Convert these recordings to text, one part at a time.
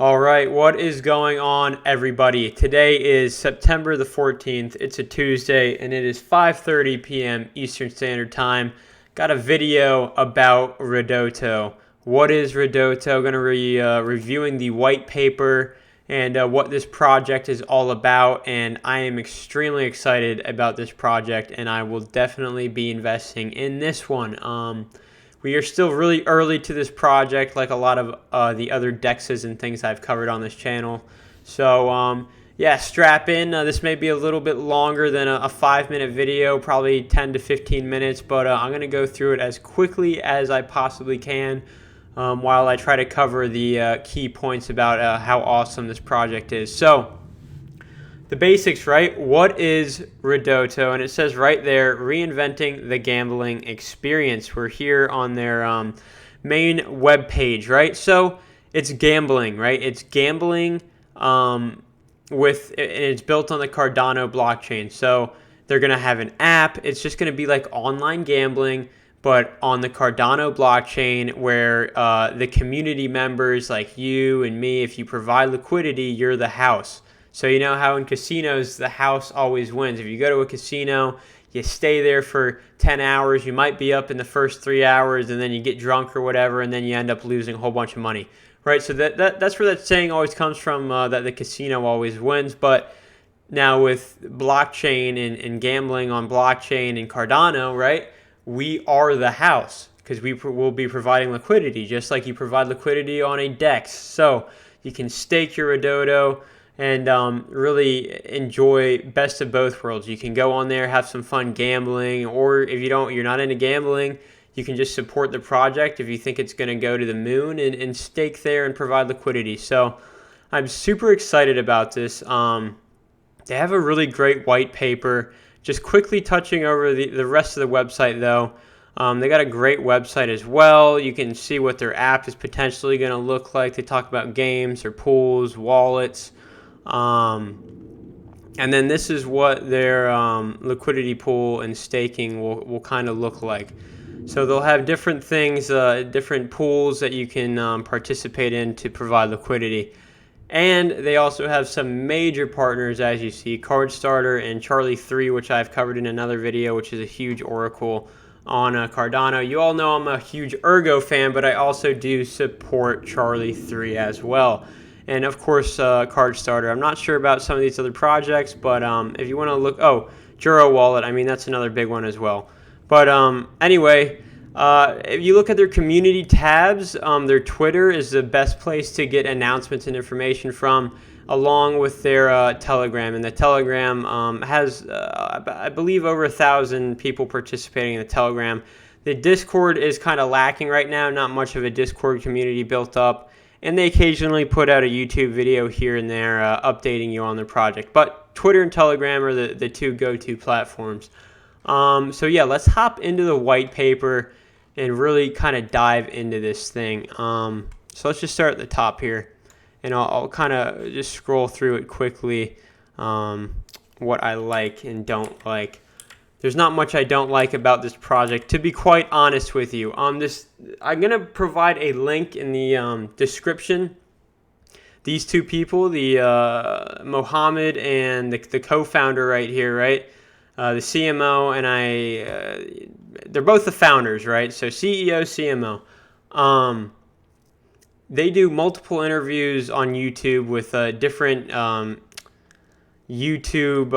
All right, what is going on, everybody? Today is September the 14th. It's a Tuesday, and it is 5:30 p.m. Eastern Standard Time. Got a video about Ridotto. What is Ridotto? Going to be reviewing the white paper and what this project is all about. And I am extremely excited about this project, and I will definitely be investing in this one. We are still really early to this project, like a lot of the other DEXs and things I've covered on this channel. So, yeah, strap in. This may be a little bit longer than a 5-minute video, probably 10 to 15 minutes, but I'm going to go through it as quickly as I possibly can while I try to cover the key points about how awesome this project is. So, the basics, right? What is Ridotto? And it says right there, reinventing the gambling experience. We're here on their main web page, right? So it's gambling, right? It's gambling and it's built on the Cardano blockchain. So they're going to have an app. It's just going to be like online gambling, but on the Cardano blockchain where the community members like you and me, if you provide liquidity, you're the house. So you know how in casinos, the house always wins. If you go to a casino, you stay there for 10 hours. You might be up in the first 3 hours, and then you get drunk or whatever, and then you end up losing a whole bunch of money, right? So that's where that saying always comes from, that the casino always wins. But now with blockchain and gambling on blockchain and Cardano, right, we are the house because we will be providing liquidity, just like you provide liquidity on a DEX. So you can stake your Ridotto and really enjoy best of both worlds. You can go on there, have some fun gambling, or if you're not into gambling, you can just support the project if you think it's going to go to the moon and stake there and provide liquidity. So I'm super excited about this. They have a really great white paper. Just quickly touching over the rest of the website, though. They got a great website as well. You can see what their app is potentially going to look like. They talk about games or pools, wallets. And then this is what their liquidity pool and staking will kind of look like. So they'll have different things, different pools that you can participate in to provide liquidity. And they also have some major partners, as you see, CardStarter and Charlie 3, which I've covered in another video, which is a huge oracle on Cardano. You all know I'm a huge Ergo fan, but I also do support Charlie 3 as well. And of course, CardStarter. I'm not sure about some of these other projects, but if you want to look, Juro Wallet, I mean, that's another big one as well. But anyway, if you look at their community tabs, their Twitter is the best place to get announcements and information from, along with their Telegram. And the Telegram has, I believe, over 1,000 people participating in the Telegram. The Discord is kind of lacking right now, not much of a Discord community built up. And they occasionally put out a YouTube video here and there updating you on their project. But Twitter and Telegram are the two go-to platforms. So yeah, let's hop into the white paper and really kind of dive into this thing. So let's just start at the top here. And I'll kind of just scroll through it quickly, what I like and don't like. There's not much I don't like about this project, to be quite honest with you. I'm going to provide a link in the description. These two people, the Mohammed and the co-founder right here, right? The CMO and they're both the founders, right? So CEO, CMO. They do multiple interviews on YouTube with different YouTube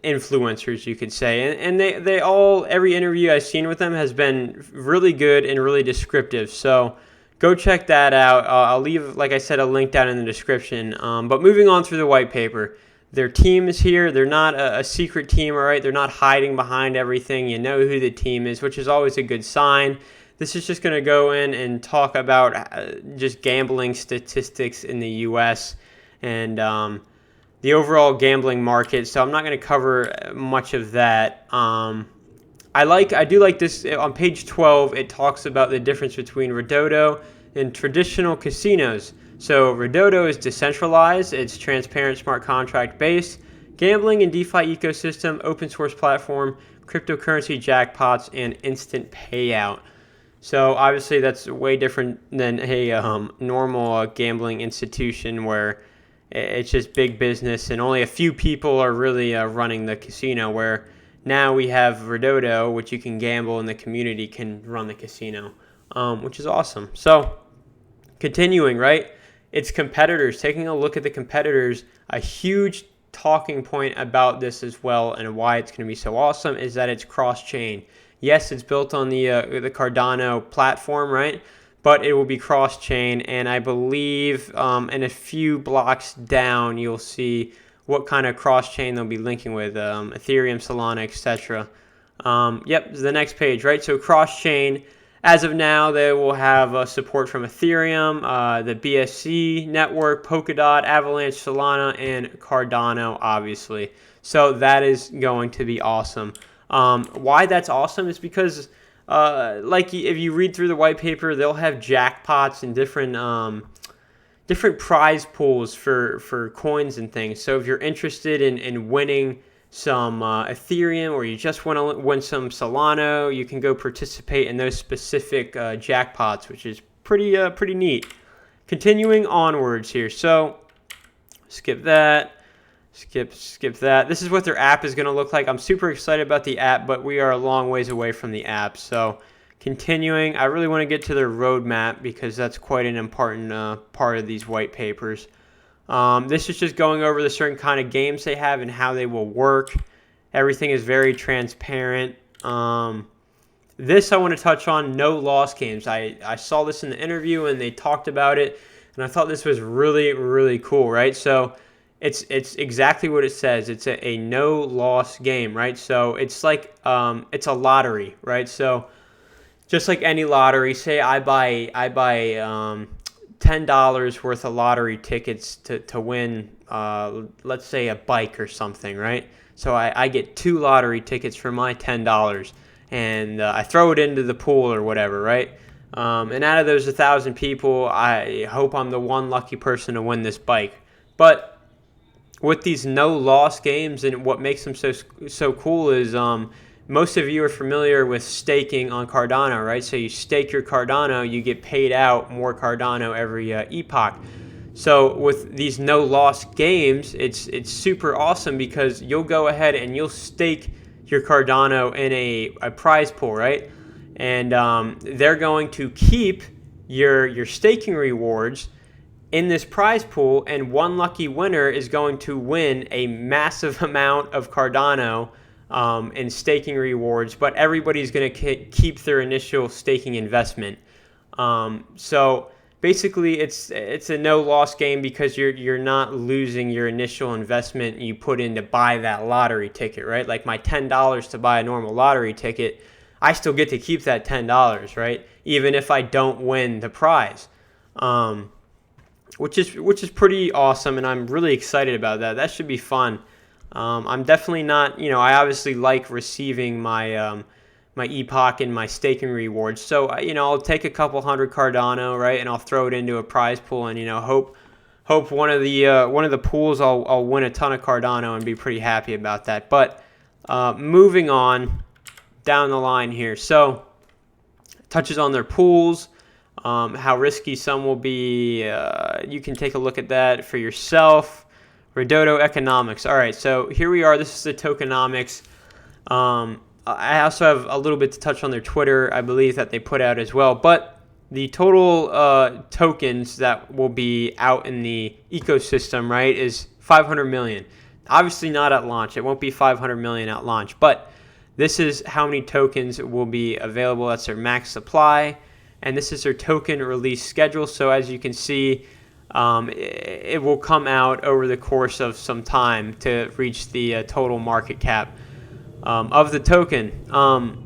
influencers, you could say, and they all, every interview I've seen with them has been really good and really descriptive. So go check that out. I'll leave, like I said, a link down in the description. But moving on through the white paper, their team is here. They're not a secret team, all right? They're not hiding behind everything. You know who the team is, which is always a good sign. This is just going to go in and talk about just gambling statistics in the U.S. and the overall gambling market, so I'm not going to cover much of that. I do like this. On page 12, it talks about the difference between Ridotto and traditional casinos. So Ridotto is decentralized, it's transparent, smart contract based, gambling and DeFi ecosystem, open source platform, cryptocurrency jackpots, and instant payout. So obviously that's way different than a normal gambling institution where it's just big business and only a few people are really running the casino, where now we have Ridotto, which you can gamble and the community can run the casino, which is awesome. So continuing, right? It's competitors. Taking a look at the competitors, a huge talking point about this as well and why it's going to be so awesome is that it's cross-chain. Yes, it's built on the Cardano platform, right? But it will be cross-chain, and I believe in a few blocks down, you'll see what kind of cross-chain they'll be linking with, Ethereum, Solana, etc. Yep, the next page, right? So cross-chain, as of now, they will have support from Ethereum, the BSC network, Polkadot, Avalanche, Solana, and Cardano, obviously. So that is going to be awesome. Why that's awesome is because, like if you read through the white paper, they'll have jackpots and different prize pools for coins and things. So if you're interested in winning some Ethereum, or you just want to win some Solana, you can go participate in those specific jackpots, which is pretty neat. Continuing onwards here, so skip that. Skip that. This is what their app is going to look like. I'm super excited about the app, but we are a long ways away from the app. So continuing, I really want to get to their roadmap because that's quite an important part of these white papers. This is just going over the certain kind of games they have and how they will work. Everything is very transparent. This I want to touch on, no loss games. I saw this in the interview and they talked about it, and I thought this was really cool, right? So it's exactly what it says. It's a no loss game, right? So it's like it's a lottery, right? So just like any lottery, say I buy $10 worth of lottery tickets to win, let's say a bike or something, right? So I get 2 lottery tickets for my $10, and I throw it into the pool or whatever, right? And out of those 1,000 people, I hope I'm the one lucky person to win this bike. But with these no loss games, and what makes them so cool is most of you are familiar with staking on Cardano, right? So you stake your Cardano, you get paid out more Cardano every epoch. So with these no loss games, it's super awesome because you'll go ahead and you'll stake your Cardano in a prize pool, right? And they're going to keep your staking rewards in this prize pool, and one lucky winner is going to win a massive amount of Cardano in staking rewards, but everybody's going to keep their initial staking investment. So basically, it's a no loss game because you're not losing your initial investment you put in to buy that lottery ticket, right? Like my $10 to buy a normal lottery ticket, I still get to keep that $10, right? Even if I don't win the prize. Which is pretty awesome, and I'm really excited about that. That should be fun. I'm definitely not, I obviously like receiving my my epoch and my staking rewards. So I'll take a couple hundred Cardano, right, and I'll throw it into a prize pool, and hope one of the pools I'll win a ton of Cardano and be pretty happy about that. But moving on down the line here, so touches on their pools. How risky some will be, you can take a look at that for yourself. Ridotto economics. All right, so here we are. This is the tokenomics. I also have a little bit to touch on their Twitter, I believe, that they put out as well. But the total tokens that will be out in the ecosystem, right, is 500 million. Obviously not at launch. It won't be 500 million at launch. But this is how many tokens will be available. That's their max supply. And this is their token release schedule. So as you can see, it will come out over the course of some time to reach the total market cap of the token. Not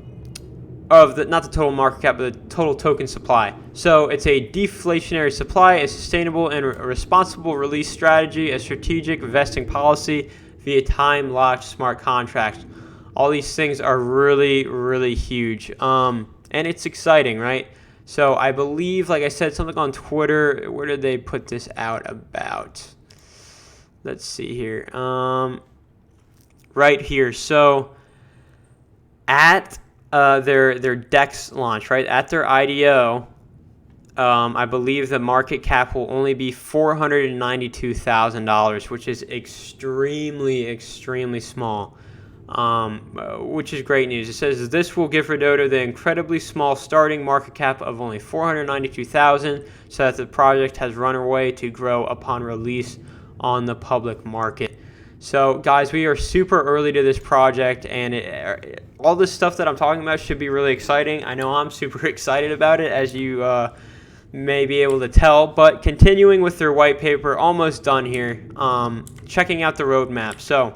the total market cap, but the total token supply. So it's a deflationary supply, a sustainable and responsible release strategy, a strategic vesting policy via time-locked smart contracts. All these things are really huge. And it's exciting, right? So I believe, like I said, something on Twitter. Where did they put this out about? Let's see here. Right here. So at their DEX launch, right? At their IDO, I believe the market cap will only be $492,000, which is extremely small, which is great news. It says this will give Ridotto the incredibly small starting market cap of only $492,000, so that the project has runway to grow upon release on the public market. So, guys, we are super early to this project, and all this stuff that I'm talking about should be really exciting. I know I'm super excited about it, as you may be able to tell. But continuing with their white paper, almost done here. Checking out the roadmap. So,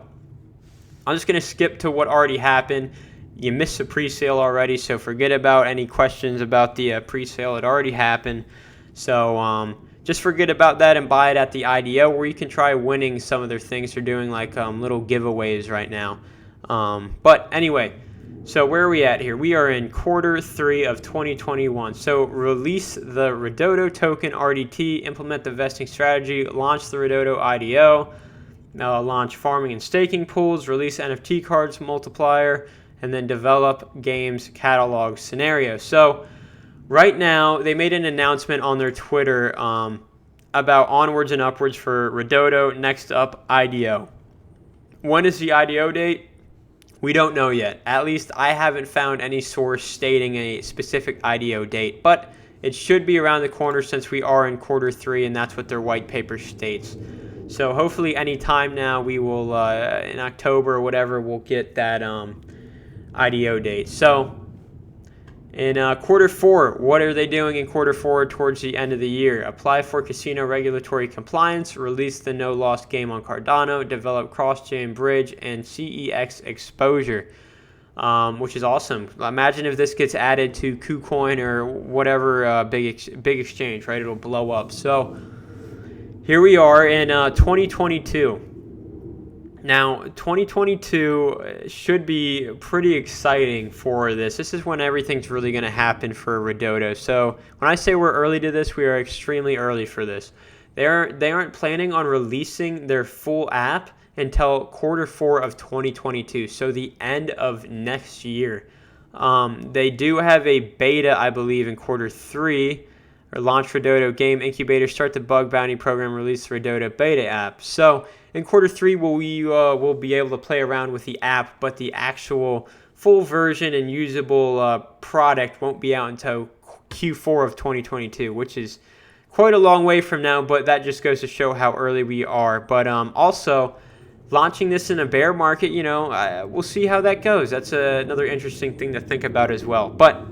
I'm just going to skip to what already happened. You missed the pre-sale already, so forget about any questions about the pre-sale. It already happened. So, just forget about that and buy it at the IDO, where you can try winning some of their things. They're doing like little giveaways right now. But anyway, so where are we at here? We are in Q3 of 2021. So release the Ridotto token RDT, implement the vesting strategy, launch the Ridotto IDO, launch farming and staking pools, release NFT cards multiplier, and then develop games catalog scenario. So right now, they made an announcement on their Twitter about onwards and upwards for Ridotto. Next up, IDO. When is the IDO date? We don't know yet. At least I haven't found any source stating a specific IDO date, but it should be around the corner since we are in Q3, and that's what their white paper states. So hopefully any time now we will, in October or whatever, we'll get that IDO date. So in Q4, what are they doing in Q4 towards the end of the year? Apply for casino regulatory compliance, release the no-loss game on Cardano, develop cross-chain bridge, and CEX exposure, which is awesome. Imagine if this gets added to KuCoin or whatever big exchange, right? It'll blow up. So here we are in 2022. Now, 2022 should be pretty exciting for this. This is when everything's really going to happen for Ridotto. So when I say we're early to this, we are extremely early for this. They aren't planning on releasing their full app until Q4 of 2022, so the end of next year. They do have a beta, I believe, in Q3, or launch Ridotto game incubator, start the bug bounty program, release the Ridotto beta app. So in Q3, we'll be able to play around with the app, but the actual full version and usable product won't be out until Q4 of 2022, which is quite a long way from now, but that just goes to show how early we are. But also, launching this in a bear market, we'll see how that goes. That's another interesting thing to think about as well. But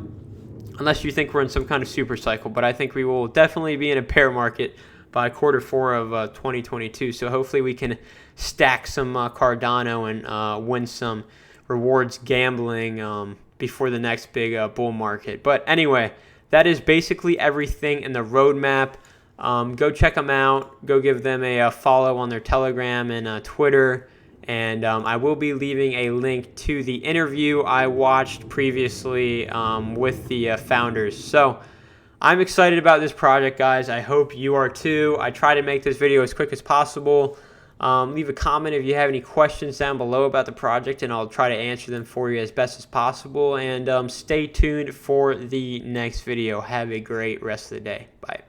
unless you think we're in some kind of super cycle, but I think we will definitely be in a bear market by Q4 of 2022. So hopefully we can stack some Cardano and win some rewards gambling before the next big bull market. But anyway, that is basically everything in the roadmap. Go check them out. Go give them a follow on their Telegram and Twitter. And I will be leaving a link to the interview I watched previously with the founders. So I'm excited about this project, guys. I hope you are too. I try to make this video as quick as possible. Leave a comment if you have any questions down below about the project, and I'll try to answer them for you as best as possible. And stay tuned for the next video. Have a great rest of the day. Bye.